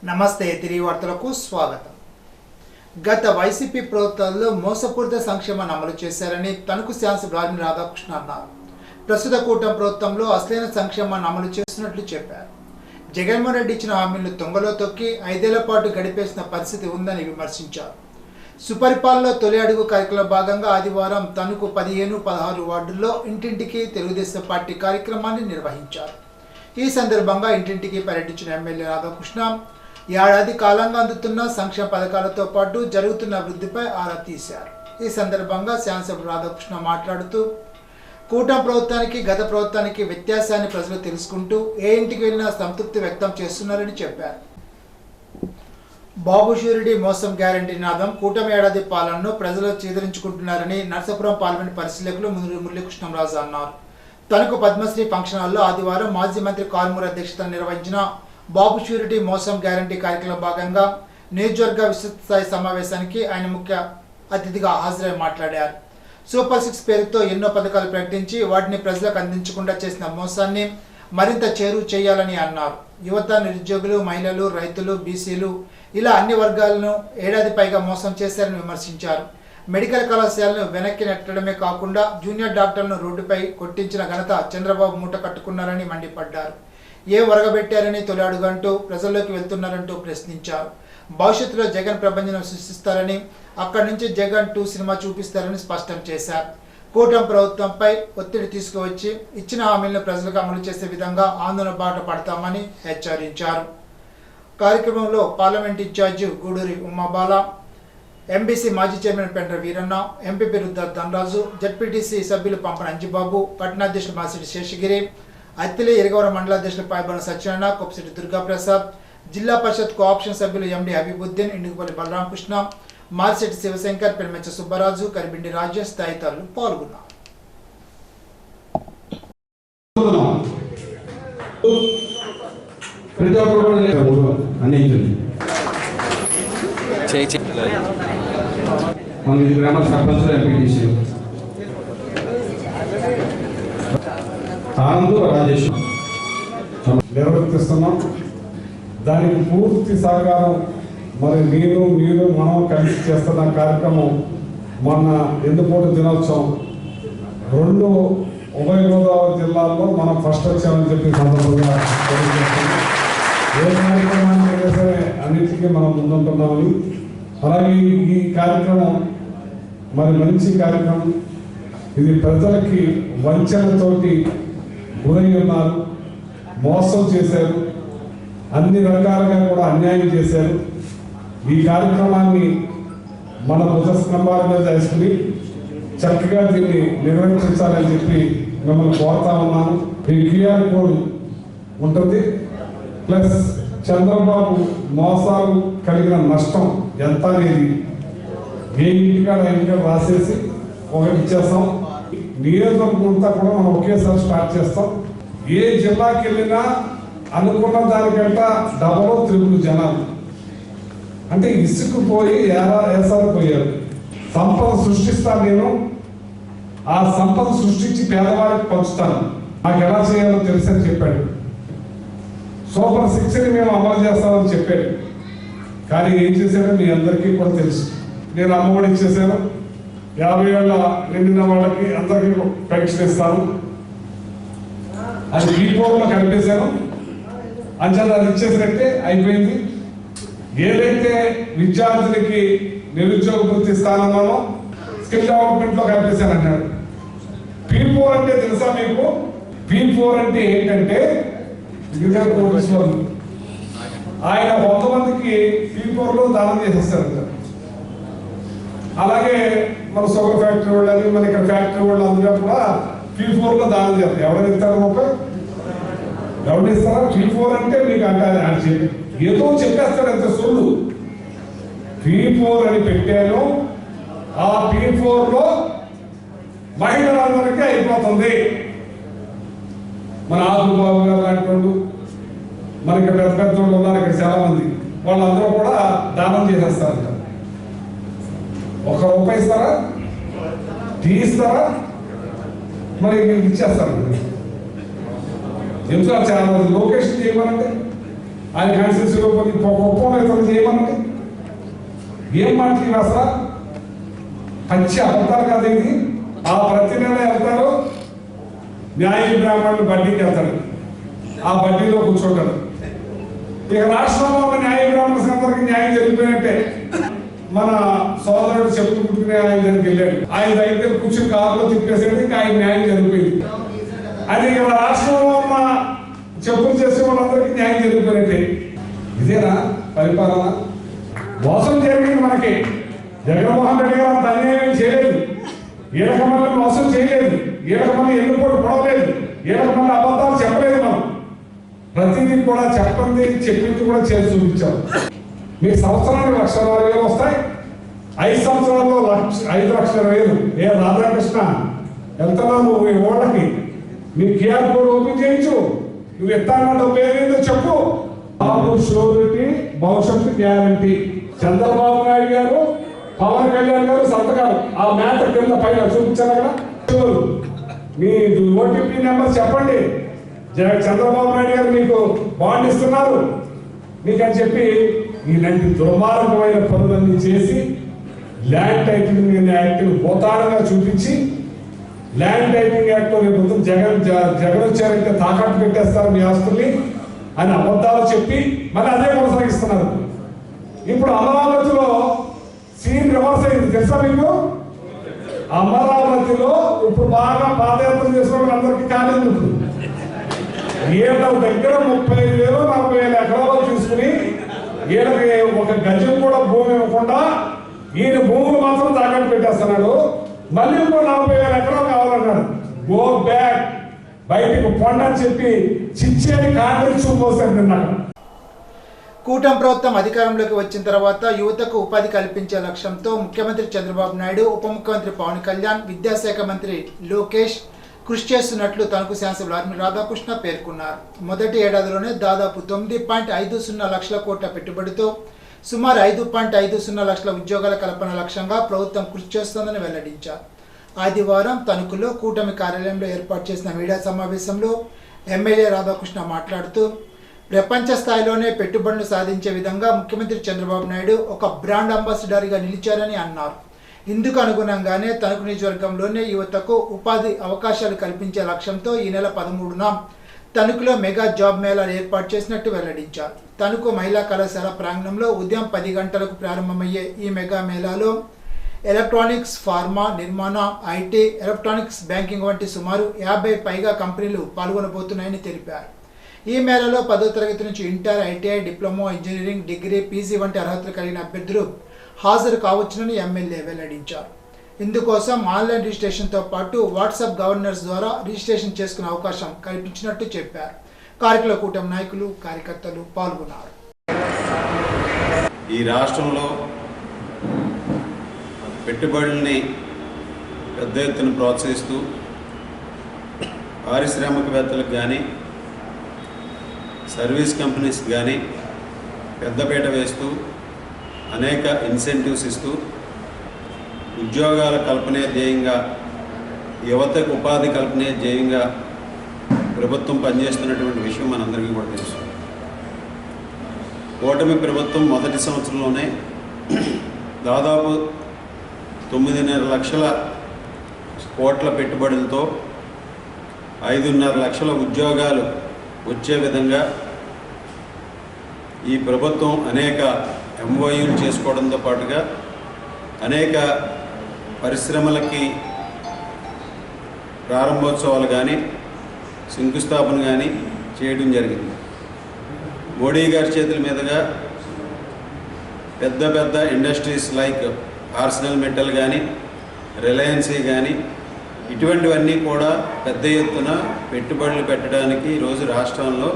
నమస్తే తిరిగి వార్తలకు స్వాగతం. గత వైసీపీ ప్రభుత్వాల్లో మోసపూరిత సంక్షేమాన్ని అమలు చేశారని తణుకు శాసన బ్రాహ్మణి రాధాకృష్ణ అన్నారు. ప్రస్తుత కూటమి ప్రభుత్వంలో అసలైన సంక్షేమాన్ని అమలు చేస్తున్నట్లు చెప్పారు. జగన్మోహన్ రెడ్డి ఇచ్చిన హామీలను తొంగలో తొక్కి 5 ఏళ్ల పాటు గడిపేసిన పరిస్థితి ఉందని విమర్శించారు. సుపరిపాలనలో తొలి అడుగు కార్యక్రమంలో భాగంగా ఆదివారం తణుకు 15-16 వార్డుల్లో ఇంటింటికి తెలుగుదేశం పార్టీ కార్యక్రమాన్ని నిర్వహించారు. ఈ సందర్భంగా ఇంటింటికి పర్యటించిన ఎమ్మెల్యే రాధాకృష్ణ ఏడాది కాలంగా అందుతున్న సంక్షేమ పథకాలతో పాటు జరుగుతున్న అభివృద్ధిపై ఆరా తీశారు. ఈ సందర్భంగా శాసనసభ్యుడు రాధాకృష్ణ మాట్లాడుతూ కూటమి ప్రభుత్వానికి గత ప్రభుత్వానికి వ్యత్యాసాన్ని ప్రజలు తెలుసుకుంటూ ఏ ఇంటికి వెళ్ళినా సంతృప్తి వ్యక్తం చేస్తున్నారని చెప్పారు. బాబు షూరిటీ మోసం గ్యారంటీ నాదం కూటమి ఏడాది పాలనను ప్రజలు చీదరించుకుంటున్నారని నర్సాపురం పార్లమెంట్ పరిశీలకులు మురళీకృష్ణంరాజు అన్నారు. తణుకు పద్మశ్రీ ఫంక్షన్ హాల్లో ఆదివారం మాజీ మంత్రి కారుమూరి అధ్యక్షతన నిర్వహించిన బాబు షూరిటీ మోసం గ్యారంటీ కార్యక్రమంలో భాగంగా నియోజకవర్గ విస్తృత స్థాయి సమావేశానికి ఆయన ముఖ్య అతిథిగా హాజరై మాట్లాడారు. సూపర్ 6 పేరుతో ఎన్నో పథకాలు ప్రకటించి వాటిని ప్రజలకు అందించకుండా చేసిన మోసాన్ని మరింత చేరువ చేయాలని అన్నారు. యువత, నిరుద్యోగులు, మహిళలు, రైతులు, బీసీలు ఇలా అన్ని వర్గాలను ఏడాది పైగా మోసం చేశారని విమర్శించారు. మెడికల్ కళాశాలను వెనక్కి నెట్టడమే కాకుండా జూనియర్ డాక్టర్లను రోడ్డుపై కొట్టించిన ఘనత చంద్రబాబు మూట కట్టుకున్నారని మండిపడ్డారు. ఏ వరగబెట్టారని తొలి అడుగంటూ ప్రజల్లోకి వెళ్తున్నారంటూ ప్రశ్నించారు. భవిష్యత్తులో జగన్ ప్రభంజనం సృష్టిస్తారని, అక్కడి నుంచి జగన్ 2 సినిమా చూపిస్తారని స్పష్టం చేశారు. కూటమి ప్రభుత్వంపై ఒత్తిడి తీసుకువచ్చి ఇచ్చిన హామీలను ప్రజలకు అమలు చేసే విధంగా ఆందోళన బాట పడతామని హెచ్చరించారు. కార్యక్రమంలో parliament incharge Guduri Umabala, MBC మాజీ chairman Pendra Veeranna, MPP Rudra Dhanaraju, ZPTC సభ్యులు పంపన అంజిబాబు, పట్టణాధ్యక్షులు మాసిడి శేషగిరి, అత్తిలి ఇరగవరం మండలాధ్యక్షులు పాయబన సత్యనారాయణ, కొప్పిశెట్టి దుర్గాప్రసాద్, జిల్లా పరిషత్ కోఆప్షన్ సభ్యులు ఎండి హబీబుద్దీన్, ఇండుగుపల్లి బలరామకృష్ణ, మార్శెట్టి శివశంకర్, పెరిమెచ్చ సుబ్బరాజు, కరిబిండి రాజేష్ తదితరులు పాల్గొన్నారు. నిర్వర్తిస్తున్నాం. దానికి పూర్తి సహకారం మరి మీరు మనం కలిసి చేస్తున్న కార్యక్రమం. మొన్న ఎండుపూట దినోత్సవం 2 ఉభయ గోదావరి జిల్లాల్లో మనం ఫస్ట్ వచ్చామని చెప్పి సందర్భంగా ఏ కార్యక్రమాన్ని సరే అన్నింటికీ మనం ముందుంటున్నామని. అలాగే ఈ కార్యక్రమం మరి మంచి కార్యక్రమం. ఇది ప్రజలకి వంచనతోటి గురై ఉన్నారు, మోసం చేశారు, అన్ని రకాలుగా కూడా అన్యాయం చేశారు. ఈ కార్యక్రమాన్ని మన భుజ స్తంభాల మీద వేసుకుని చక్కగా దీన్ని నిర్వహించాలని చెప్పి మిమ్మల్ని కోరుతా ఉన్నాను. ఈ క్యూఆర్ కోడ్ ఉంటుంది, ప్లస్ చంద్రబాబు మోసాలు కలిగిన నష్టం ఎంత అనేది ఏ ఇంటికాడ రాసేసి ఒకటి ఇచ్చేస్తాం. నియోజకవర్గం అంతా కూడా మనం ఒకేసారి స్టార్ట్ చేస్తాం. ఏ జిల్లాకి వెళ్ళినా అనుకున్న దానికంట డబల్ 3 జనాలు అంటే ఇసుకుపోయి ఏసారిపోయారు. సంపద సృష్టిస్తాను నేను, ఆ సంపద సృష్టించి పేదవారికి పంచుతాను, నాకు ఎలా చేయాలో తెలుసని చెప్పాడు. సూపర్ 6ని మేము అమలు చేస్తామని చెప్పాడు. కానీ ఏం చేశాడో మీ అందరికీ కూడా తెలుసు. నేను అమ్మఒడి ఇచ్చేసాను, 50 ఏళ్ళ నిండిన వాళ్ళకి అందరికీ పెన్షన్ ఇస్తాను, అది బీపోర్లో కలిపేశాను. అంచనా అది ఇచ్చేసినట్టే అయిపోయింది. ఏదైతే విద్యార్థులకి నిరుద్యోగ వృత్తి స్థానంలో స్కిల్ డెవలప్మెంట్ లో కలిపేశాను అన్నాడు. P4 అంటే తెలుసా మీకు? P4 అంటే ఏంటంటే ఆయన 100 మందికి P4 లో దానం చేసేస్తారు. అలాగే మన షుగర్ ఫ్యాక్టరీ వాళ్ళని, మన ఇక్కడ ఫ్యాక్టరీ వాళ్ళు అందరూ కూడా P4 లో దానం చేస్తారు. ఎవరైనా ఇస్తారు? ఎవరు ఇస్తారా? P4 అంటే మీకు అంటారు, అని చెప్పి ఏదో చెప్పేస్తాడు, అంత సొల్లు. P4 అని పెట్టాను, ఆ P4 లో మహిళలందరికీ అయిపోతుంది. మన ఆదుబాబు గారు లాంటి వాళ్ళు, మనకి పెద్ద పెద్ద వాళ్ళు ఉన్నారు ఇక్కడ చాలా మంది, వాళ్ళందరూ కూడా దానం చేసేస్తారు. 1 రూపాయి ఇస్తారా? టీ ఇస్తారా? మరి ఇచ్చేస్తారు. ఎందుకు చాలా మంది లొకేషన్ చేయమనంటే ఆయన కాన్స్టిట్యూన్సీలో కొన్ని గొప్ప చేయమని ఏం మాట్లాడి అసలు పచ్చి అబద్ధాలు కదా ఇది. ఆ ప్రతి నెల వెళ్తారు, న్యాయ బ్రాహ్మణులు బడ్డీకి వెళ్తారు, ఆ బడ్డీలో కూర్చోటారు. ఇక రాష్ట్రంలో ఉన్న న్యాయ బ్రాహ్మణ అందరికి న్యాయం జరిగిపోయినట్టే. మన సోదరుడు చెప్పులు పుట్టుకునే ఆయన దగ్గరికి వెళ్ళాడు, ఆయన దగ్గర కూర్చుని కారులో తిప్పేసేది, ఇంకా ఆయన న్యాయం జరిగిపోయింది. అది ఇక రాష్ట్రంలో ఉన్న చెప్పులు చేసే వాళ్ళందరికీ న్యాయం జరిగిపోయినట్టే. ఇదేనా పరిపాలన? మోసం జరిగింది మనకి. జగన్మోహన్ రెడ్డి గారు అంత అన్యాయం చేయలేదు, ఈడక మళ్ళీ మోసం చేయలేదు, ఈడక మళ్ళీ ఎన్నుకోటు పడవలేదు, ఈడక మళ్ళీ అబద్ధాలు చెప్పలేదు. మనం ప్రతిదీ కూడా చెప్పింది కూడా చేసి చూపించాం. మీకు సంవత్సరానికి 1,40,000 వస్తాయి, 5 సంవత్సరాల్లో 5,20,000. ఏ రాధాకృష్ణ వెళ్తున్నావు నువ్వు ఈ ఓళ్ళకి, నీ క్యూఆర్ కోడ్ ఓపెన్ చేయించు, నువ్వు ఎత్తాన్న డబ్బు ఏమైందో చెప్పు. బాబు షూరిటీ, భవిష్యత్తు గ్యారంటీ. చంద్రబాబు నాయుడు గారు, పవన్ కళ్యాణ్ గారు సంతకాలు ఆ మ్యాథ్ కింద పైన చూపించారు కదా. మీ ఓటీపీ నెంబర్ చెప్పండి, చంద్రబాబు నాయుడు గారు మీకు బాండ్ ఇస్తున్నారు మీకు అని చెప్పి ఇలాంటి దుర్మార్గమైన పనులన్నీ చేసి ల్యాండ్ టైటిలింగ్ యాక్ట్ పోతారంగా చూపించి, ల్యాండ్ టైటిలింగ్ యాక్ట్ రేపు జగన్ వచ్చారంటే తాకట్టు పెట్టేస్తారు మీ ఆస్తుల్ని అని అబద్ధాలు చెప్పి మళ్ళీ అదే కొనసాగిస్తున్నారు. ఇప్పుడు అమరావతిలో సీన్ రివర్స్ అయింది తెలుసా మీకు? అమరావతిలో ఇప్పుడు బాగా పాదయాత్ర చేసుకోవడం అందరికీ ఖాళీ ఉంటుంది. వీళ్ళ దగ్గర 35,000 40,000 ఎకరాలు తీసుకుని వీళ్ళకి ఒక గజం కూడా భూమి ఇవ్వకుండా ఈయన భూములు మాత్రం తాకట్టు పెట్టేస్తున్నాడు. మళ్ళీ ఇంకో 40,000 ఎకరాలు కావాలన్నాడు. గో బ్యాక్, బయటకు పొండని చెప్పి చిచ్చేది కాంగ్రెస్ చూపోసాడు నిన్న. కూటమి ప్రభుత్వం అధికారంలోకి వచ్చిన తర్వాత యువతకు ఉపాధి కల్పించే లక్ష్యంతో ముఖ్యమంత్రి చంద్రబాబు నాయుడు, ఉప ముఖ్యమంత్రి పవన్ కళ్యాణ్, విద్యాశాఖ మంత్రి లోకేష్ కృషి చేస్తున్నట్లు తణుకు శాసనసభ్యులు ఆర్మీ రాధాకృష్ణ పేర్కొన్నారు. మొదటి ఏడాదిలోనే దాదాపు 9.50 లక్షల కోట్ల పెట్టుబడితో సుమారు 5.50 లక్షల ఉద్యోగాల కల్పన లక్ష్యంగా ప్రభుత్వం కృషి చేస్తోందని వెల్లడించారు. ఆదివారం తణుకులో కూటమి కార్యాలయంలో ఏర్పాటు చేసిన మీడియా సమావేశంలో ఎమ్మెల్యే రాధాకృష్ణ మాట్లాడుతూ, ప్రపంచ స్థాయిలోనే పెట్టుబడులు సాధించే విధంగా ముఖ్యమంత్రి చంద్రబాబు నాయుడు ఒక బ్రాండ్ అంబాసిడర్గా నిలిచారని అన్నారు. ఇందుకు అనుగుణంగానే తణుకు నియోజకవర్గంలోనే యువతకు ఉపాధి అవకాశాలు కల్పించే లక్ష్యంతో ఈ నెల 13న తణుకులో మెగా జాబ్ మేళాలు ఏర్పాటు చేసినట్టు వెల్లడించారు. తణుకు మహిళా కళాశాల ప్రాంగణంలో ఉదయం 10 గంటలకు ప్రారంభమయ్యే ఈ మెగా మేళాలో ఎలక్ట్రానిక్స్, ఫార్మా, నిర్మాణ, ఐటీ, ఎలక్ట్రానిక్స్, బ్యాంకింగ్ వంటి సుమారు 50 పైగా కంపెనీలు పాల్గొనబోతున్నాయని తెలిపారు. ఈ మేళలో 10వ తరగతి నుంచి inter, ITI, diploma, engineering, degree, PG వంటి అర్హతలు కలిగిన అభ్యర్థులు హాజరు కావచ్చునని ఎమ్మెల్యే వెల్లడించారు. ఇందుకోసం ఆన్లైన్ రిజిస్ట్రేషన్తో పాటు వాట్సాప్ గవర్నర్స్ ద్వారా రిజిస్ట్రేషన్ చేసుకునే అవకాశం కల్పించినట్టు చెప్పారు. కార్యక్రమ కూటమి నాయకులు, కార్యకర్తలు పాల్గొన్నారు. ఈ రాష్ట్రంలో పెట్టుబడుల్ని పెద్ద ఎత్తున ప్రోత్సహిస్తూ పారిశ్రామికవేత్తలకు కానీ సర్వీస్ కంపెనీస్ కానీ పెద్దపీట వేస్తూ అనేక ఇన్సెంటివ్స్ ఇస్తూ ఉద్యోగాల కల్పనే ధ్యేయంగా, యువతకు ఉపాధి కల్పనే ధ్యేయంగా ప్రభుత్వం పనిచేస్తున్నటువంటి విషయం మనందరికీ కూడా తెలుసు. కూటమి ప్రభుత్వం మొదటి సంవత్సరంలోనే దాదాపు 9.5 లక్షల కోట్ల పెట్టుబడులతో 5.5 లక్షల ఉద్యోగాలు వచ్చే విధంగా ఈ ప్రభుత్వం అనేక ఎంఓయూలు చేసుకోవడంతో పాటుగా అనేక పరిశ్రమలకి ప్రారంభోత్సవాలు కానీ శంకుస్థాపన కానీ చేయడం జరిగింది. మోడీ గారి చేతుల మీదుగా పెద్ద పెద్ద ఇండస్ట్రీస్ లైక్ ఆర్సెనల్ మెటల్ కానీ, రిలయన్స్ కానీ ఇటువంటివన్నీ కూడా పెద్ద ఎత్తున పెట్టుబడులు పెట్టడానికి ఈరోజు రాష్ట్రంలో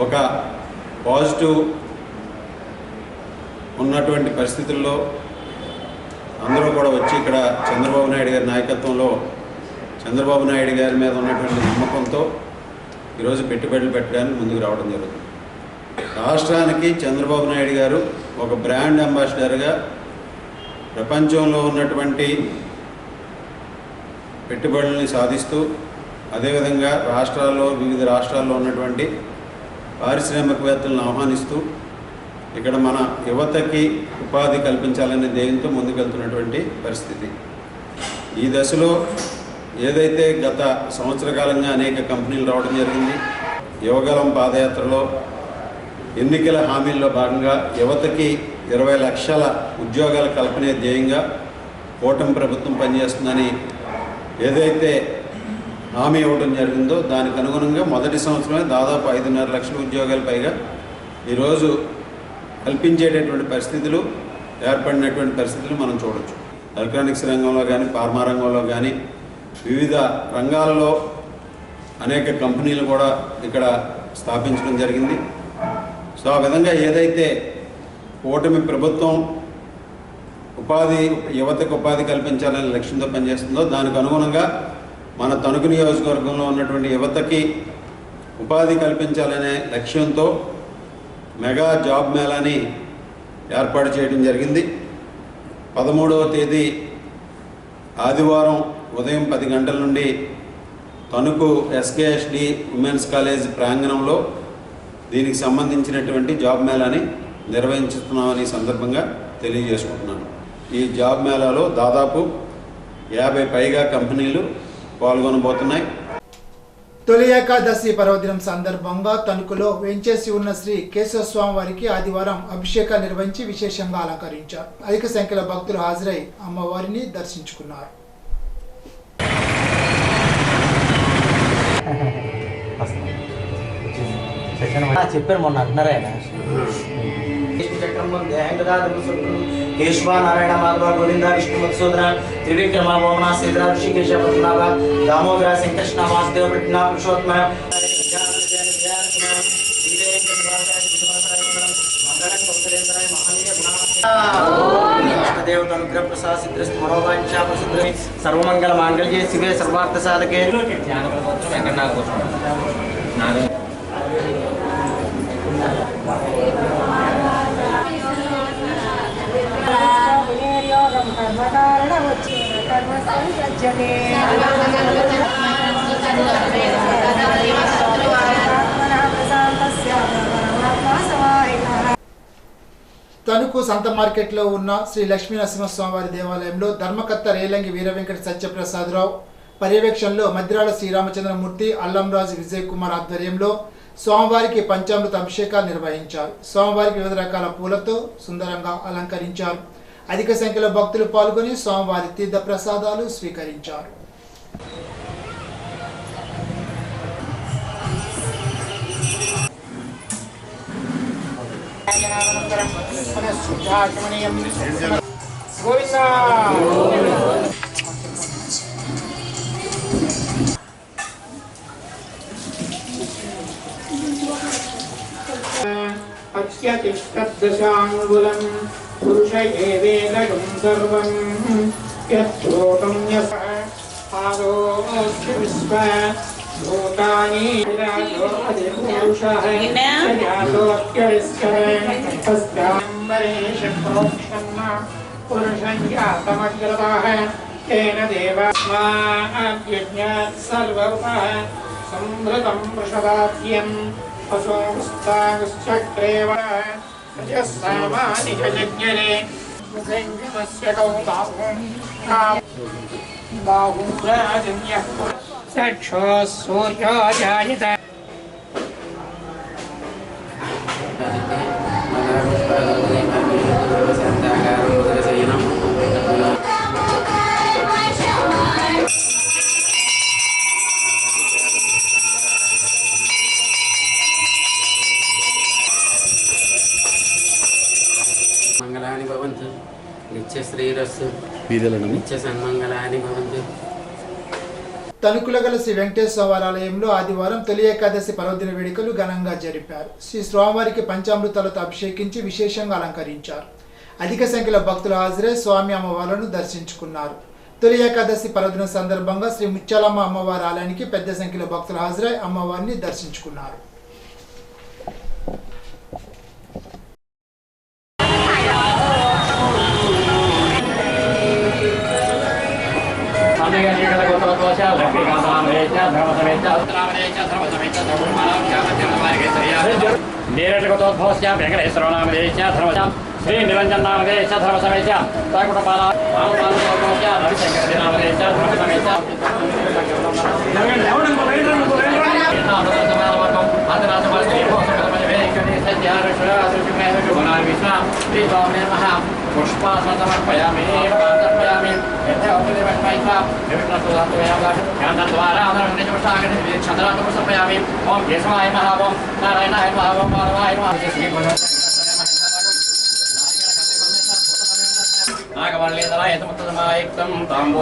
ఒక పాజిటివ్ ఉన్నటువంటి పరిస్థితుల్లో అందరూ కూడా వచ్చి ఇక్కడ చంద్రబాబు నాయుడు గారి నాయకత్వంలో, చంద్రబాబు నాయుడు గారి మీద ఉన్నటువంటి నమ్మకంతో ఈరోజు పెట్టుబడులు పెట్టడానికి ముందుకు రావడం జరుగుతుంది. రాష్ట్రానికి చంద్రబాబు నాయుడు గారు ఒక బ్రాండ్ అంబాసిడర్గా ప్రపంచంలో ఉన్నటువంటి పెట్టుబడుల్ని సాధిస్తూ, అదేవిధంగా వివిధ రాష్ట్రాల్లో ఉన్నటువంటి పారిశ్రామికవేత్తలను ఆహ్వానిస్తూ ఇక్కడ మన యువతకి ఉపాధి కల్పించాలనే ధ్యేయంతో ముందుకెళ్తున్నటువంటి పరిస్థితి. ఈ దశలో ఏదైతే గత సంవత్సర కాలంగా అనేక కంపెనీలు రావడం జరిగింది, యువగలం పాదయాత్రలో ఎన్నికల హామీల్లో భాగంగా యువతకి 20 లక్షల ఉద్యోగాల కల్పనే ధ్యేయంగా కూటమి ప్రభుత్వం పనిచేస్తుందని ఏదైతే హామీ ఇవ్వడం జరిగిందో దానికి అనుగుణంగా మొదటి సంవత్సరమే దాదాపు 5.5 లక్షల ఉద్యోగాలు పైగా ఈరోజు కల్పించేటటువంటి పరిస్థితులు ఏర్పడినటువంటి పరిస్థితులు మనం చూడవచ్చు. ఎలక్ట్రానిక్స్ రంగంలో కానీ, ఫార్మా రంగంలో కానీ, వివిధ రంగాలలో అనేక కంపెనీలు కూడా ఇక్కడ స్థాపించడం జరిగింది. సో ఆ విధంగా ఏదైతే కూటమి ప్రభుత్వం యువతకు ఉపాధి కల్పించాలనే లక్ష్యంతో పనిచేస్తుందో దానికి అనుగుణంగా మన తణుకు నియోజకవర్గంలో ఉన్నటువంటి యువతకి ఉపాధి కల్పించాలనే లక్ష్యంతో మెగా జాబ్ మేళాని ఏర్పాటు చేయడం జరిగింది. 13వ తేదీ ఆదివారం ఉదయం 10 గంటల నుండి తణుకు ఎస్కేఎస్డి ఉమెన్స్ కాలేజ్ ప్రాంగణంలో దీనికి సంబంధించినటువంటి జాబ్ మేళాని నిర్వహించుతున్నామని సందర్భంగా తెలియజేసుకుంటున్నాను. ఈ జాబ్ మేళాలో దాదాపు 50 పైగా కంపెనీలు పాల్గొనబోతున్నాయి. తొలి ఏకాదశి పర్వదినం సందర్భంగా తణుకులో వెంచేసి ఉన్న శ్రీ కేశవస్వామి వారికి ఆదివారం అభిషేకాలు నిర్వహించి విశేషంగా అలంకరించారు. అధిక సంఖ్యలో భక్తులు హాజరై అమ్మవారిని దర్శించుకున్నారు. చెప్పారు మొన్న అంటున్నారు ఆయన. కేశవానారాయణ మాధవ గోవింద విష్ణు మధుసూదన త్రివిక్రమ మోహన శ్రీధర ఋషికేశ పద్మనాభ దామోదర సంకృష్ణ వాసుదేవ కృష్ణ పురుషోత్తమ దేవతనుగ్రహ ప్రసాద సిద్ధిస్తు మనోవాంఛా ప్రసిద్ధి సర్వమంగళ మాంగళ్యే శివే సర్వార్థ సాధకే. తణుకు సంత మార్కెట్లో ఉన్న శ్రీ లక్ష్మీ నరసింహస్వామివారి దేవాలయంలో ధర్మకర్త రేలంగి వీరవెంకట సత్యప్రసాదరావు పర్యవేక్షణలో మద్రాల శ్రీరామచంద్రమూర్తి, అల్లంరాజు విజయ్ కుమార్ ఆధ్వర్యంలో స్వామివారికి పంచామృత అభిషేకాలు నిర్వహించారు. స్వామివారికి వివిధ రకాల పూలతో సుందరంగా అలంకరించారు. అధిక సంఖ్యలో భక్తులు పాల్గొని స్వామివారి తీర్థ ప్రసాదాలు స్వీకరించారు. అత్యతిష్టదశాంగులం పురుష ఏవేదం సర్వం యత్రోటం యసః ఆదోస్య విశ్వ భూతాని విరాజో అధిపురుషః యాదోక్యవిస్కర తస్యాంబరేష ప్రోక్షన్న పురుషం యాతమగ్రతః తేన దేవాస్మాద్యజ్ఞాత్ సర్వరూపః సంభృతం వృషదాఖ్యం అసోస్తాగశ్చక్రేవ యస్సామాని జజ్ఞరే ముఖంగమస్య కౌతాహం బాహుం రాజన్యః సక్షో సూర్యో జాయత. మంగళాని భవంతు నిత్య శ్రీరస్సు నిత్య సన్మంగళాని భవంతు. తణుకులో గల శ్రీ వెంకటేశ్వర ఆలయంలో ఆదివారం తొలి ఏకాదశి పర్వదిన వేడుకలు ఘనంగా జరిపారు. శ్రీ స్వామివారికి పంచామృతాలతో అభిషేకించి విశేషంగా అలంకరించారు. అధిక సంఖ్యలో భక్తులు హాజరై స్వామి అమ్మవార్లను దర్శించుకున్నారు. తొలి ఏకాదశి పర్వదిన సందర్భంగా శ్రీ ముత్యాలమ్మ అమ్మవారి ఆలయానికి పెద్ద సంఖ్యలో భక్తులు హాజరై అమ్మవారిని దర్శించుకున్నారు. ధర్మ वीरटगतोद्भवस्य वेङ्कटेश्वरो नामधेयस्य धर्मस्य श्रीनिरञ्जन नामधेयस्य धर्मसमेस्य साकुटपाला वामपालस्य रविशङ्करजी नामधेयस्य धर्मसमेस्य पुष्पासमर्पयामि समर्पयामि समर्पयामि ओम केशवाय नमः ओम नारायणाय नमः ओम माधवाय नमः नागवल्लीधराय तमत्तमायुक्तं ताम्बू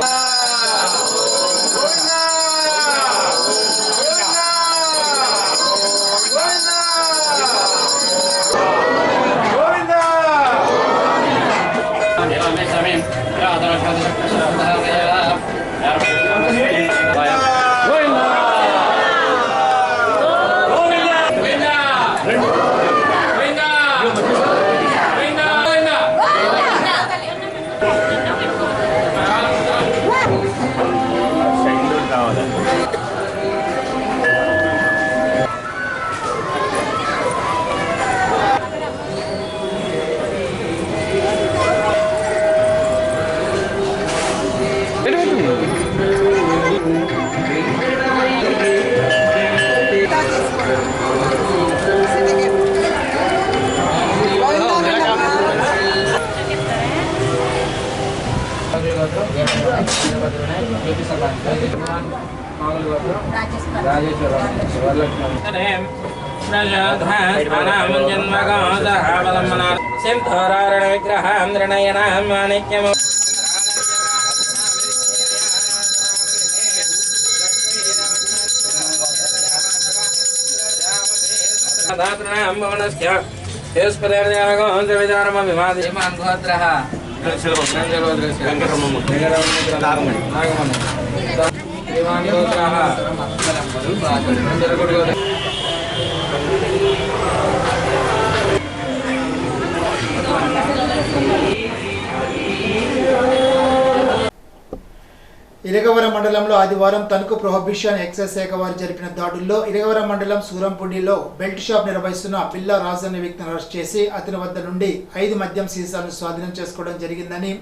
ఇరగవరం మండలంలో ఆదివారం తణుకు ప్రొహిబిషన్ ఎక్సైజ్ శాఖ వారు జరిపిన దాడుల్లో ఇరగవరం మండలం సూరంపూడిలో బెల్ట్ షాప్ నిర్వహిస్తున్న పిల్ల రాజు అనే వ్యక్తిని అరెస్ట్ చేసి అతని వద్ద నుండి 5 మద్యం సీసాలను స్వాధీనం చేసుకోవడం జరిగిందని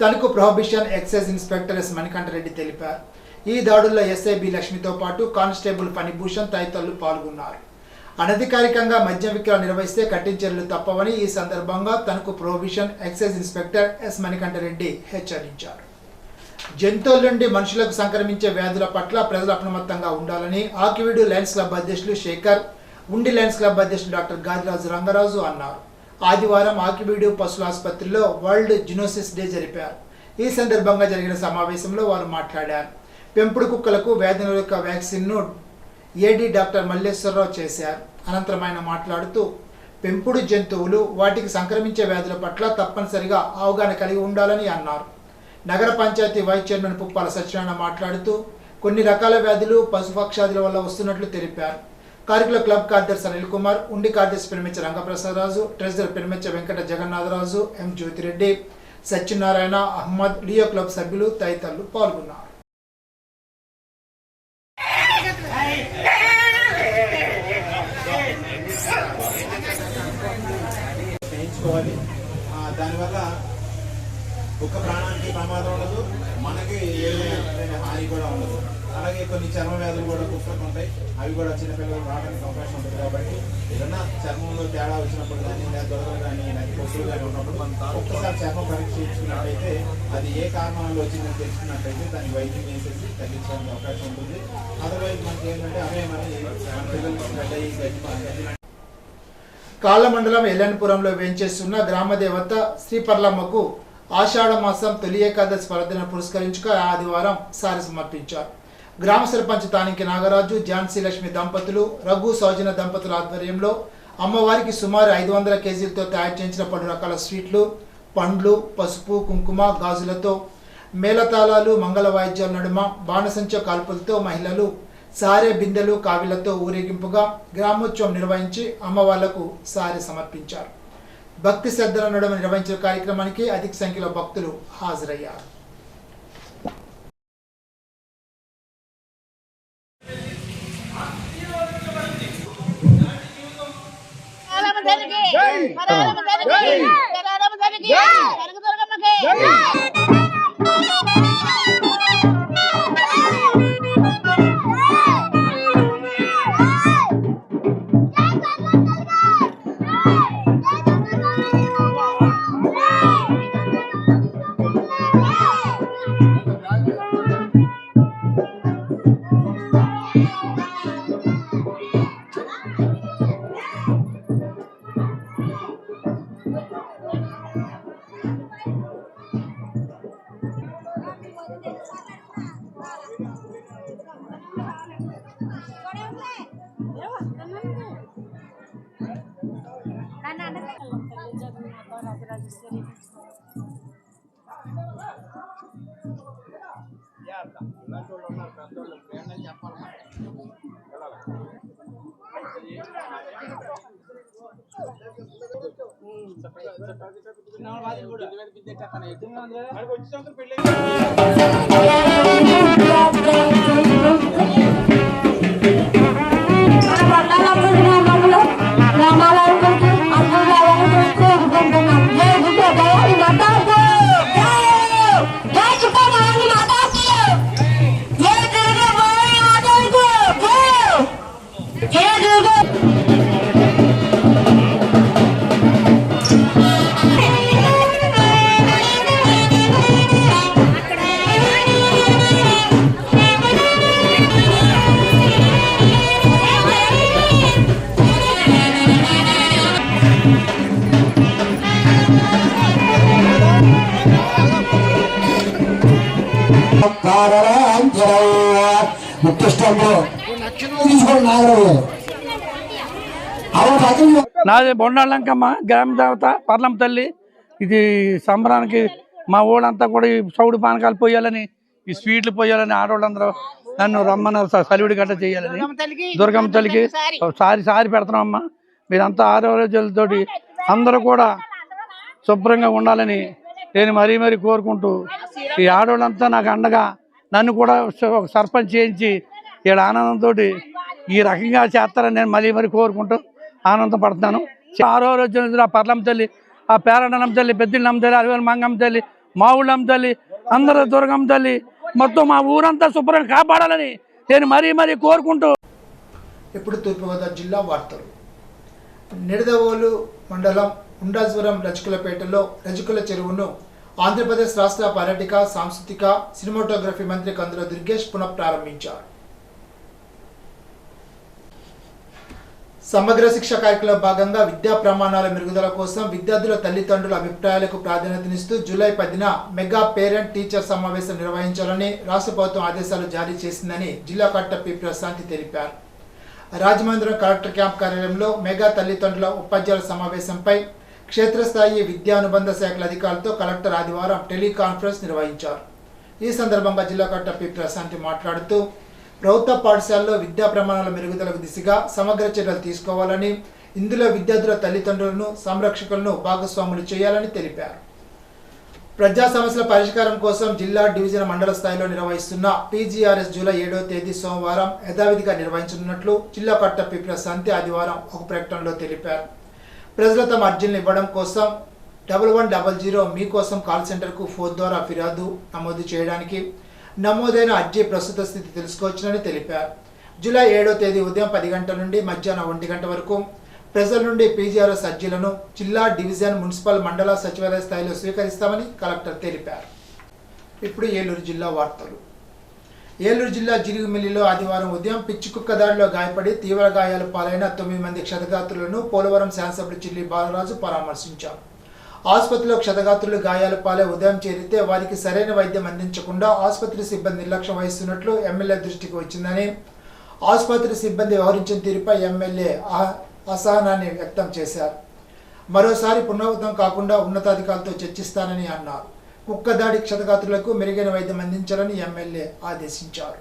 Tanuku prohibition excise inspector S Manikantareddy తెలిపారు. ఈ దాడుల్లో ఎస్ఐ బి లక్ష్మితో పాటు కానిస్టేబుల్ ఫణిభూషణ్ తదితరులు పాల్గొన్నారు. అనధికారికంగా మద్యం విక్రయం నిర్వహిస్తే కఠిన చర్యలు తప్పవని ఈ సందర్భంగా Tanuku prohibition excise inspector S Manikantareddy హెచ్చరించారు. జంతువుల నుండి మనుషులకు సంక్రమించే వ్యాధుల పట్ల ప్రజలు అప్రమత్తంగా ఉండాలని ఆకివీడు లయన్స్ క్లబ్ అధ్యక్షులు శేఖర్, ఉండి లయన్స్ క్లబ్ అధ్యక్షులు డాక్టర్ గాదిరాజు రంగరాజు అన్నారు. ఆదివారం ఆకివీడు పశువుల ఆసుపత్రిలో వరల్డ్ జునోసిస్ డే జరిపారు. ఈ సందర్భంగా జరిగిన సమావేశంలో వారు మాట్లాడారు. పెంపుడు కుక్కలకు వ్యాధి నిరోధక వ్యాక్సిన్ను ఏడీ డాక్టర్ మల్లేశ్వరరావు చేశారు. అనంతరం ఆయన మాట్లాడుతూ పెంపుడు జంతువులు వాటికి సంక్రమించే వ్యాధుల పట్ల తప్పనిసరిగా అవగాహన కలిగి ఉండాలని అన్నారు. నగర పంచాయతీ వైస్ చైర్మన్ పుప్పాల సత్యనారాయణ మాట్లాడుతూ కొన్ని రకాల వ్యాధులు పశుపక్షాదుల వల్ల వస్తున్నట్లు తెలిపారు. కార్మికుల క్లబ్ కార్యదర్శి అనిల్ కుమార్, ఉండి కార్యదర్శి పెరిమెచ్చ రంగప్రసాదరాజు, ట్రెజరర్ పెరిమెచ్చ వెంకట జగన్నాథరాజు, ఎం జ్యోతిరెడ్డి, సత్యనారాయణ, అహ్మద్, లియో క్లబ్ సభ్యులు తదితరులు పాల్గొన్నారు. దానివల్ల ఒక్క ప్రాణానికి ప్రమాదం ఉండదు, మనకి ఏదైనా హాని కూడా ఉండదు. అలాగే కొన్ని చర్మ వ్యాధులు కూడా కుక్కలకు ఉంటాయి, అవి కూడా చిన్నపిల్లలకు రావడానికి అవకాశం ఉంటుంది. కాబట్టి ఏదన్నా చర్మంలో తేడా వచ్చినప్పుడు కానీ, లేదా దొరకలు కానీ, లేదా కొట్టులు కానీ ఉన్నప్పుడు మనం ఒక్కసారి చర్మ పరీక్ష చేయించుకున్నట్టయితే అది ఏ కారణాలు వచ్చిందని తెలుసుకున్నట్టయితే దానికి వైద్యం చేసేసి తగ్గించడానికి అవకాశం ఉంటుంది. అదర్వైజ్ మనకి ఏంటంటే అవే మన పిల్లలకి గడ్డి. కాళ్ళ మండలం ఎల్లన్పురంలో వేంచేస్తున్న గ్రామ దేవత శ్రీపర్లమ్మకు ఆషాఢ మాసం తొలి ఏకాదశి పర్వదినం పురస్కరించుక ఆదివారం సారి సమర్పించారు. గ్రామ సర్పంచ్ తానికి నాగరాజు, ఝాన్సీ లక్ష్మి దంపతులు, రఘు సౌజన్య దంపతుల ఆధ్వర్యంలో అమ్మవారికి సుమారు 500 కేజీలతో తయారు చేయించిన పలు రకాల స్వీట్లు, పండ్లు, పసుపు, కుంకుమ, గాజులతో మేళతాళాలు, మంగళ వాయిద్యాల నడుమ బాణసంచ కాల్పులతో మహిళలు సారే బిందెలు, కావిలతో ఊరేగింపుగా గ్రామోత్సవం నిర్వహించి అమ్మవార్లకు సారి సమర్పించారు. భక్తి శ్రద్ధల నడుమ నిర్వహించిన కార్యక్రమానికి అధిక సంఖ్యలో భక్తులు హాజరయ్యారు. నాది బొండాలంకమ్మ గ్రామ దేవత పర్లం తల్లి. ఇది సంబరానికి మా ఊళ్ళంతా కూడా ఈ సౌడు పానకాలు పోయాలని, ఈ స్వీట్లు పోయాలని ఆడవాళ్ళందరూ నన్ను రమ్మన్న సలివిడి గట్ట చేయాలని దుర్గమ్మ తల్లికి సారి పెడుతున్నామమ్మా. మీరంతా ఆరోగ్యాలతోటి అందరూ కూడా శుభ్రంగా ఉండాలని నేను మరీ కోరుకుంటూ, ఈ ఆడవాళ్ళంతా నాకు అండగా నన్ను కూడా ఒక సర్పంచ్ చేయించి వీళ్ళ ఆనందంతో ఈ రకంగా చేస్తారని నేను మరీ కోరుకుంటూ ఆనందపడుతున్నాను. ఆరోగ్యం ఆ పర్లం తల్లి, ఆ పేరండనమ్మ తల్లి, పెద్దిళ్ళమ్మ తల్లి, అరవేల మంగమ్మ తల్లి, మా ఊళ్ళమ్మ తల్లి, అందరూ దుర్గమ్మ తల్లి, మొత్తం మా ఊరంతా శుభ్రంగా కాపాడాలని నేను మరీ కోరుకుంటూ. ఇప్పుడు తూర్పుగోదావరి జిల్లా వార్తలు. నిడదవోలు మండలం ఉండాజ్వరం రజకులపేటలో రజకుల చెరువును ఆంధ్రప్రదేశ్ రాష్ట్ర పర్యాటక సాంస్కృతిక సినిమాటోగ్రఫీ మంత్రి కందుల దుర్గేష్ పునఃప్రారంభించారు. సమగ్ర శిక్ష కార్యక్రమంలో భాగంగా విద్యా ప్రమాణాల మెరుగుదల కోసం విద్యార్థుల తల్లిదండ్రుల అభిప్రాయాలకు ప్రాధాన్యతనిస్తూ జూలై 10న మెగా పేరెంట్ టీచర్ సమావేశం నిర్వహించాలని రాష్ట్ర ప్రభుత్వం ఆదేశాలు జారీ చేసిందని జిల్లా కలెక్టర్ పి ప్రశాంతి తెలిపారు. రాజమండ్రి కలెక్టర్ క్యాంప్ కార్యాలయంలో మెగా తల్లిదండ్రుల ఉపాధ్యాయుల సమావేశంపై క్షేత్రస్థాయి విద్యానుబంధ శాఖల అధికారులతో కలెక్టర్ ఆదివారం టెలికాన్ఫరెన్స్ నిర్వహించారు. ఈ సందర్భంగా జిల్లా కలెక్టర్ పి ప్రశాంతి మాట్లాడుతూ ప్రభుత్వ పాఠశాలలో విద్యా ప్రమాణాల మెరుగుదలకు దిశగా సమగ్ర చర్యలు తీసుకోవాలని, ఇందులో విద్యార్థుల తల్లిదండ్రులను సంరక్షకులను భాగస్వాములు చేయాలని తెలిపారు. ప్రజా సమస్యల పరిష్కారం కోసం జిల్లా డివిజన్ మండల స్థాయిలో నిర్వహిస్తున్న PGRS జూలై 7వ తేదీ సోమవారం యథావిధిగా నిర్వహించనున్నట్లు జిల్లా కలెక్టర్ పి ప్రశాంతి ఆదివారం ఒక ప్రకటనలో తెలిపారు. ప్రజలు తమ అర్జీలను ఇవ్వడం కోసం 1100 మీకోసం కాల్ సెంటర్కు ఫోన్ ద్వారా ఫిర్యాదు నమోదు చేయడానికి నమోదైన అర్జీ ప్రస్తుత స్థితి తెలుసుకోవచ్చునని తెలిపారు. జూలై 7వ తేదీ ఉదయం 10 గంటల నుండి మధ్యాహ్నం 1 గంట వరకు ప్రజల నుండి PGRS అర్జీలను జిల్లా డివిజన్ మున్సిపల్ మండల సచివాలయ స్థాయిలో స్వీకరిస్తామని కలెక్టర్ తెలిపారు. ఇప్పుడు ఏలూరు జిల్లా వార్తలు. ఏలూరు జిల్లా జిరుగుమిల్లిలో ఆదివారం ఉదయం పిచ్చి కుక్క దాడిలో గాయపడి తీవ్ర గాయాలు పాలైన 9 మంది క్షతగాత్రులను పోలవరం శాసనసభ్యుడు చిల్లి బాలరాజు పరామర్శించారు. ఆసుపత్రిలో క్షతగాత్రులు గాయాలు పాలై ఉదయం చేరితే వారికి సరైన వైద్యం అందించకుండా ఆసుపత్రి సిబ్బంది నిర్లక్ష్యం వహిస్తున్నట్లు ఎమ్మెల్యే దృష్టికి వచ్చిందని, ఆసుపత్రి సిబ్బంది వ్యవహరించిన తీరుపై ఎమ్మెల్యే అసహనాన్ని వ్యక్తం చేశారు. మరోసారి పునరావృతం కాకుండా ఉన్నతాధికారులతో చర్చిస్తానని అన్నారు. కుక్క దాడి క్షతగాత్రులకు మెరుగైన వైద్యం అందించాలని ఎమ్మెల్యే ఆదేశించారు.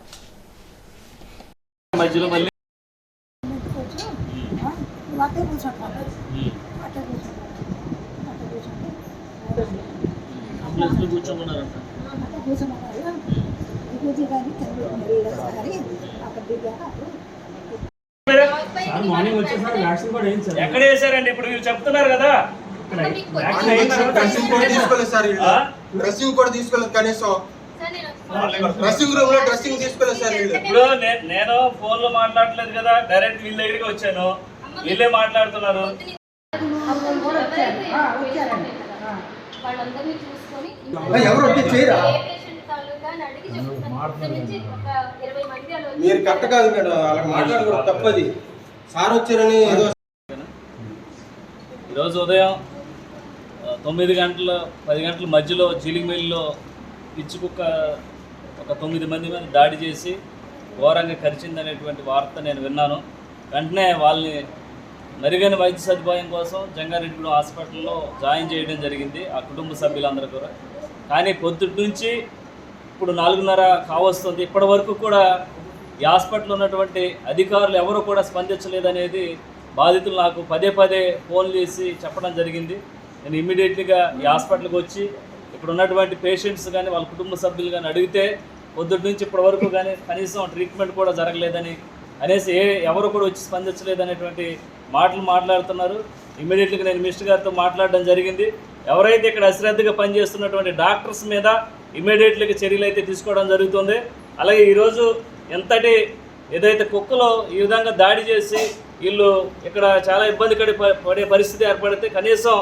మార్నింగ్ వచ్చేసరికి వ్యాక్సిన్ కూడా ఏం సార్ ఎక్కడ వేసారండి? ఇప్పుడు మీరు చెప్తున్నారు కదా డ్రెస్సింగ్ కూడా తీసుకోలేదు సార్, డ్రెస్సింగ్ కూడా తీసుకోలేదు, కనీసం డ్రెస్సింగ్ రూమ్ లో డ్రెస్సింగ్ తీసుకోలేదు సార్. ఇప్పుడు నేను ఫోన్ లో మాట్లాడలేదు కదా, డైరెక్ట్ వీళ్ళ దగ్గరికి వచ్చాను, వీళ్ళే మాట్లాడుతున్నారు. మీరు కరెక్ట్ కాదు మేడం, అలా మాట్లాడకూడదు, తప్పది. సార్ వచ్చారని ఏదో. ఈరోజు ఉదయం 9 గంటల 10 గంటల మధ్యలో జీలింగమిల్లిలో పిచ్చి కుక్క ఒక 9 మంది మీద దాడి చేసి ఘోరంగా కరిచిందనేటువంటి వార్త నేను విన్నాను. వెంటనే వాళ్ళని మెరుగైన వైద్య సదుపాయం కోసం జంగారెడ్డిగూడెం హాస్పిటల్లో జాయిన్ చేయడం జరిగింది ఆ కుటుంబ సభ్యులందరూ కూడా. కానీ పొద్దుటి నుంచి ఇప్పుడు 4:30 కావస్తుంది, ఇప్పటి వరకు కూడా ఈ హాస్పిటల్లో ఉన్నటువంటి అధికారులు ఎవరు కూడా స్పందించలేదనేది బాధితులు నాకు పదే ఫోన్ చేసి చెప్పడం జరిగింది. నేను ఇమ్మీడియట్లీగా ఈ హాస్పిటల్కి వచ్చి ఇక్కడ ఉన్నటువంటి పేషెంట్స్ కానీ వాళ్ళ కుటుంబ సభ్యులు కానీ అడిగితే పొద్దుటి నుంచి ఇప్పటి వరకు కానీ కనీసం ట్రీట్మెంట్ కూడా జరగలేదని అనేసి ఎవరు కూడా వచ్చి స్పందించలేదనేటువంటి మాటలు మాట్లాడుతున్నారు. ఇమ్మీడియట్లీగా నేను మినిస్టర్ గారితో మాట్లాడడం జరిగింది. ఎవరైతే ఇక్కడ అశ్రద్ధగా పనిచేస్తున్నటువంటి డాక్టర్స్ మీద ఇమ్మీడియట్లీగా చర్యలు అయితే తీసుకోవడం జరుగుతుంది. అలాగే ఈరోజు ఎంతటి ఏదైతే కుక్కలో ఈ విధంగా దాడి చేసి వీళ్ళు ఇక్కడ చాలా ఇబ్బంది పడే పరిస్థితి ఏర్పడితే కనీసం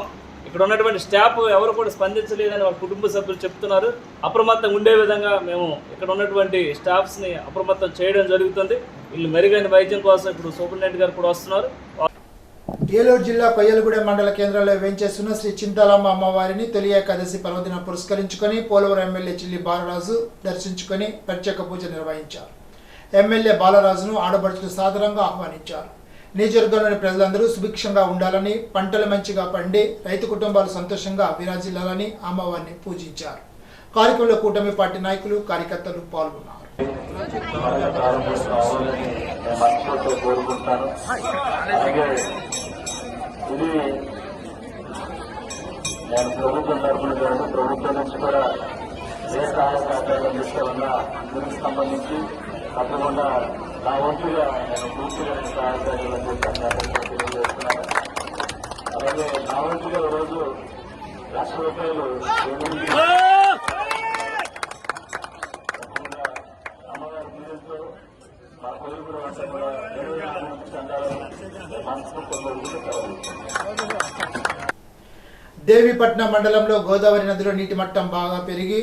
ఇక్కడ ఉన్నటువంటి స్టాఫ్ ఎవరు కూడా స్పందించలేదని వాళ్ళ కుటుంబ సభ్యులు చెప్తున్నారు. అప్రమత్తంగా ఉండే విధంగా మేము ఇక్కడ ఉన్నటువంటి స్టాఫ్స్ని అప్రమత్తం చేయడం జరుగుతుంది. వీళ్ళు మెరుగైన వైద్యం కోసం ఇప్పుడు సూపరింటెండెంట్ గారు కూడా వస్తున్నారు. ఏలూరు జిల్లా కొయ్యలగూడెం మండల కేంద్రంలో వేంచేస్తున్న శ్రీ చింతాలమ్మ అమ్మవారిని తొలి ఏకాదశి పర్వదినం పురస్కరించుకొని పోలవరం ఎమ్మెల్యే చిల్లి బాలరాజు దర్శించుకొని ప్రత్యేక పూజ నిర్వహించారు. ఎమ్మెల్యే బాలరాజును ఆడపడుచులు సాదరంగా ఆహ్వానించారు. నియోజకవర్గంలోని ప్రజలందరూ సుభిక్షంగా ఉండాలని, పంటలు మంచిగా పండి రైతు కుటుంబాలు సంతోషంగా విరాజిల్లాలని అమ్మవారిని పూజించారు. కార్యక్రమంలో కూటమి పార్టీ నాయకులు, కార్యకర్తలు పాల్గొన్నారు. నేను ప్రభుత్వం తరఫున కానీ ప్రభుత్వం నుంచి కూడా ఏ సహాయ సహకారాలు అందిస్తే ఉన్నా అందుకు సంబంధించి తప్పకుండా నా వంతుగా నేను పూర్తిగా సహాయ సహకారాలు అందిస్తాను తెలియజేస్తున్నాను. అలాగే నా వంతుగా ఈరోజు ₹1,00,000 అమ్మగారి నీళ్ళతో మా కొడుకులు అంటే కూడా 24 సంఘాలను మనస్ఫూర్తిగా దేవీపట్నం మండలంలో గోదావరి నదిలో నీటి మట్టం బాగా పెరిగి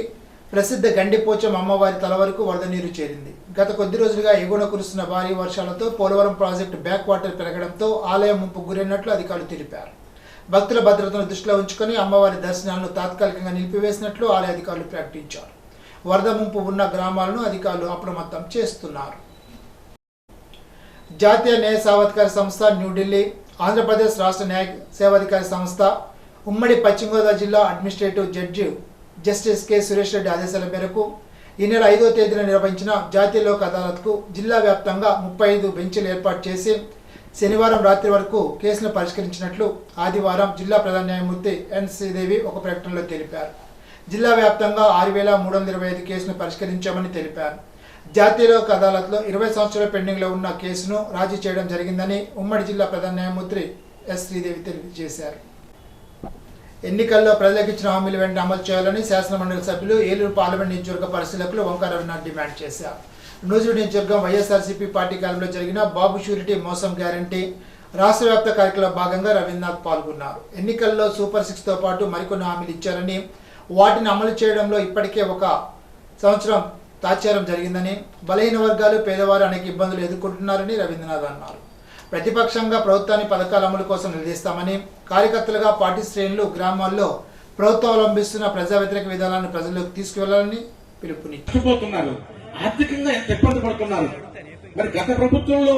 ప్రసిద్ధ గండిపోచం అమ్మవారి తల వరకు వరద నీరు చేరింది. గత కొద్ది రోజులుగా ఎగువన కురుస్తున్న భారీ వర్షాలతో పోలవరం ప్రాజెక్టు బ్యాక్ వాటర్ పెరగడంతో ఆలయం ముంపు గురైనట్లు అధికారులు తెలిపారు. భక్తుల భద్రతను దృష్టిలో ఉంచుకొని అమ్మవారి దర్శనాలను తాత్కాలికంగా నిలిపివేసినట్లు ఆలయ అధికారులు ప్రకటించారు. వరద ముంపు ఉన్న గ్రామాలను అధికారులు అప్రమత్తం చేస్తున్నారు. జాతీయ న్యాయ సేవాధికార సంస్థ న్యూఢిల్లీ, ఆంధ్రప్రదేశ్ రాష్ట్ర న్యాయ సేవాధికార సంస్థ, ఉమ్మడి పశ్చిమ గోదావరి జిల్లా administrative judge justice K Suresh Reddy ఆదేశాల మేరకు ఈ నెల 5వ తేదీన నిర్వహించిన జాతీయ లోక్ అదాలత్కు జిల్లా వ్యాప్తంగా 35 బెంచీలు ఏర్పాటు చేసి శనివారం రాత్రి వరకు కేసును పరిష్కరించినట్లు ఆదివారం జిల్లా ప్రధాన న్యాయమూర్తి ఎన్ శ్రీదేవి ఒక ప్రకటనలో తెలిపారు. జిల్లా వ్యాప్తంగా 6,325 కేసును పరిష్కరించామని తెలిపారు. జాతీయ లోక్ అదాలత్లో 20 సంవత్సరాల పెండింగ్లో ఉన్న కేసును రాజీ చేయడం జరిగిందని ఉమ్మడి జిల్లా ప్రధాన న్యాయమూర్తి ఎస్ శ్రీదేవి తెలియజేశారు. ఎన్నికల్లో ప్రజలకు ఇచ్చిన హామీలు వెంటనే అమలు చేయాలని శాసనమండలి సభ్యులు ఏలూరు పార్లమెంట్ నియోజకవర్గ పరిశీలకులు వంకాయ రవినాథ్ డిమాండ్ చేశారు. నూజివీడు నియోజకవర్గం వైఎస్ఆర్సీపీ పార్టీ కార్యంలో జరిగిన బాబు షూరిటీ మోసం గ్యారంటీ రాష్ట్ర వ్యాప్త కార్యక్రమంలో భాగంగా రవీంద్రనాథ్ పాల్గొన్నారు. ఎన్నికల్లో సూపర్ 6తో పాటు మరికొన్ని హామీలు ఇచ్చారని, వాటిని అమలు చేయడంలో ఇప్పటికే 1 సంవత్సరం తాత్సారం జరిగిందని, బలహీన వర్గాలు, పేదవారు అనేక ఇబ్బందులు ఎదుర్కొంటున్నారని రవీంద్రనాథ్ అన్నారు. ప్రతిపక్షంగా ప్రభుత్వాన్ని పథకాల అమలు కోసం నిలదీస్తామని, కార్యకర్తలుగా పార్టీ శ్రేణులు గ్రామాల్లో ప్రభుత్వం అవలంబిస్తున్న ప్రజా వ్యతిరేక విధానాలను ప్రజల్లోకి తీసుకువెళ్లాలని పిలుపునిచ్చారు. ఆర్థికంగా ఎంత ఇబ్బంది పడుతున్నారు. మరి గత ప్రభుత్వంలో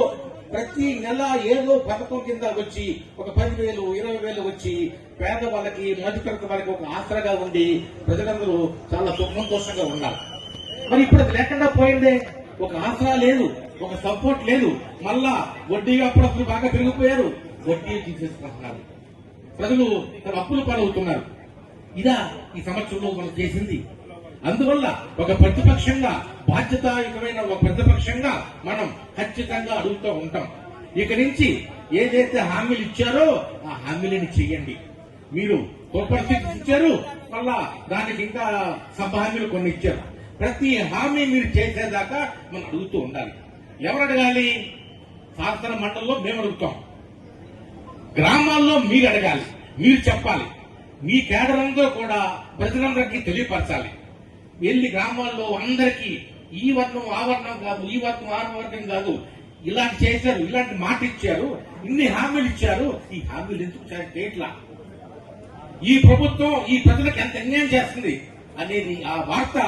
ప్రతి నెల ఏదో పథకం కింద వచ్చి ఒక 10,000, 20,000 వచ్చి పేద వాళ్ళకి, మధ్యతరగతి వాళ్ళకి ఒక ఆసరాగా ఉండి ప్రజలందరూ చాలా సంతోషంగా ఉన్నారు. మరి ఇప్పుడు లేకుండా పోయిందే, ఒక ఆసరా లేదు, ఒక సపోర్ట్ లేదు. మళ్ళా వడ్డీ అప్పుడప్పుడు బాగా పెరిగిపోయారు, వడ్డీ తీసేసుకుంటున్నారు, ప్రజలు తమ అప్పులు పాలవుతున్నారు. ఇదా ఈ సంవత్సరంలో మనం చేసింది. అందువల్ల ఒక ప్రతిపక్షంగా, బాధ్యతాయుతమైన ఒక ప్రతిపక్షంగా మనం ఖచ్చితంగా అడుగుతూ ఉంటాం. ఇక నుంచి ఏదైతే హామీలు ఇచ్చారో ఆ హామీలను చెయ్యండి. మీరు పరిస్థితి ఇచ్చారు, మళ్ళా దానికి ఇంకా సబ్ హామీలు కొన్ని ఇచ్చారు. ప్రతి హామీ మీరు చేసేదాకా మనం అడుగుతూ ఉండాలి. ఎవరు అడగాలి? శాసన మండలిలో మేము అడుగుతాం, గ్రామాల్లో మీరు అడగాలి, మీరు చెప్పాలి. మీ కేడరంతో కూడా ప్రజలందరికీ తెలియపరచాలి. వెళ్ళి గ్రామాల్లో అందరికీ ఈ వర్ణం ఆ వర్ణం కాదు, ఈ వర్గం ఆ వర్గం కాదు, ఇలాంటి చేశారు, ఇలాంటి మాట ఇచ్చారు, ఇన్ని హామీలు ఇచ్చారు, ఈ హామీలు ఎందుకు చేయట్లా, ఈ ప్రభుత్వం ఈ ప్రజలకు ఎంత అన్యాయం చేస్తుంది అనేది ఆ వార్త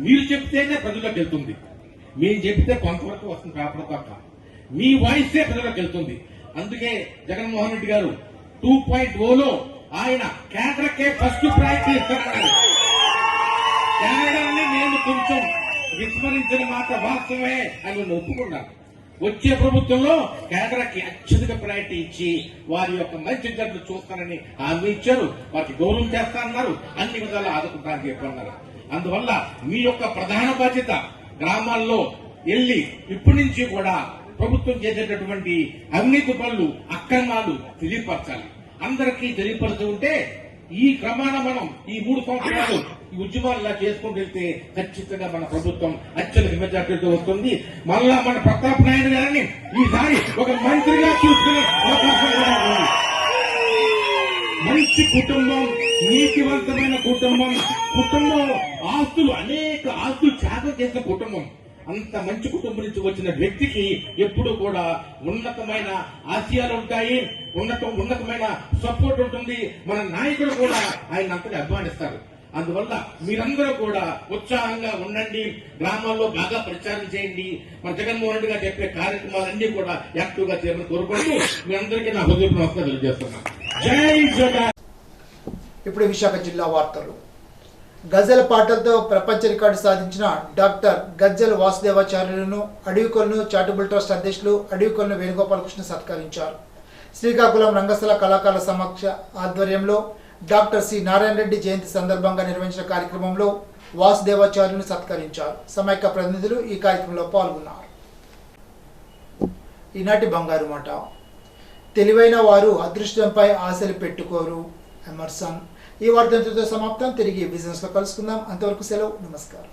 మీరు చెప్తేనే ప్రజలకు వెళ్తుంది. మేము చెప్తే కొంతవరకు వస్తుంది పేపర్ తప్ప, మీ వాయిసే ప్రజలకు వెళ్తుంది. అందుకే జగన్మోహన్ రెడ్డి గారు 2.0లో ఆయన కేంద్రకే ఫస్ట్ ప్రయారిటీ ఇస్తారన్నారు. కేంద్రాన్ని నేను కొంచెం విస్మరించిన మాట వాస్తవమే అని ఒప్పుకున్నాను. వచ్చే ప్రభుత్వంలో కేంద్రానికి అత్యధిక ప్రయారిటీ ఇచ్చి వారి యొక్క మంచి జట్లు చూస్తారని హామీ ఇచ్చారు. వారికి గౌరవం చేస్తారన్నారు, అన్ని విధాలు ఆదుకుంటారని చెప్పన్నారు. అందువల్ల మీ యొక్క ప్రధాన బాధ్యత గ్రామాల్లో వెళ్లి ఇప్పటి నుంచి కూడా ప్రభుత్వం చేసేటటువంటి అవినీతి పనులు, అక్రమాలు తెలియపరచాలి. అందరికీ తెలియపరుస్తూ ఉంటే ఈ క్రమాన మనం ఈ 3 సంవత్సరాలు ఈ ఉద్యమాలు ఇలా చేసుకుంటూ వెళ్తే ఖచ్చితంగా మన ప్రభుత్వం అత్యధిక మెజార్టీతో వస్తుంది. మళ్ళా మన ప్రతాప్ నాయుడు గారిని ఈసారి ఒక మంత్రిగా చూసుకునే అవకాశం కూడా ఉంది. మంచి కుటుంబం, నీతివంతమైన కుటుంబం, ఆస్తులు అనేక ఆస్తులు త్యాగం చేసిన కుటుంబం. అంత మంచి కుటుంబం నుంచి వచ్చిన వ్యక్తికి ఎప్పుడు కూడా ఉన్నతమైన ఆశయాలు ఉంటాయి, ఉన్నతమైన సపోర్ట్ ఉంటుంది. మన నాయకులు కూడా ఆయన అంతగా అభిమానిస్తారు. అందువల్ల మీరందరూ కూడా ఉత్సాహంగా ఉండండి, గ్రామాల్లో బాగా ప్రచారం చేయండి. మన జగన్మోహన్ రెడ్డి గారు చెప్పే కార్యక్రమాలన్నీ కూడా యాక్టివ్ గా చేయమని కోరుకుంటూ మీ అందరికీ నా హృదయపూర్వక నమస్కారం తెలియజేస్తున్నాను. జై జగన్. ఇప్పుడు విశాఖ జిల్లా వార్తలు. గజల్ పాటలతో ప్రపంచ రికార్డు సాధించిన డాక్టర్ గజ్జల్ వాసుదేవాచార్యులను అడవికొలను చారిటబుల్ ట్రస్ట్ అధ్యక్షులు అడవికొలను వేణుగోపాలకృష్ణ సత్కరించారు. శ్రీకాకుళం రంగస్థల కళాకారుల సమక్ష ఆధ్వర్యంలో డాక్టర్ సి నారాయణ రెడ్డి జయంతి సందర్భంగా నిర్వహించిన కార్యక్రమంలో వాసుదేవాచార్యులను సత్కరించారు. సమైక్య ప్రతినిధులు ఈ కార్యక్రమంలో పాల్గొన్నారు. ఈనాటి బంగారు మాట. తెలివైన వారు అదృష్టంపై ఆశలు పెట్టుకోరు. ఎమర్సన్. ఈ వార్త ఇంతటితో సమాప్తం. తిరిగి బిజినెస్ లో కలుసుకుందాం. అంతవరకు సెలవు. నమస్కారం.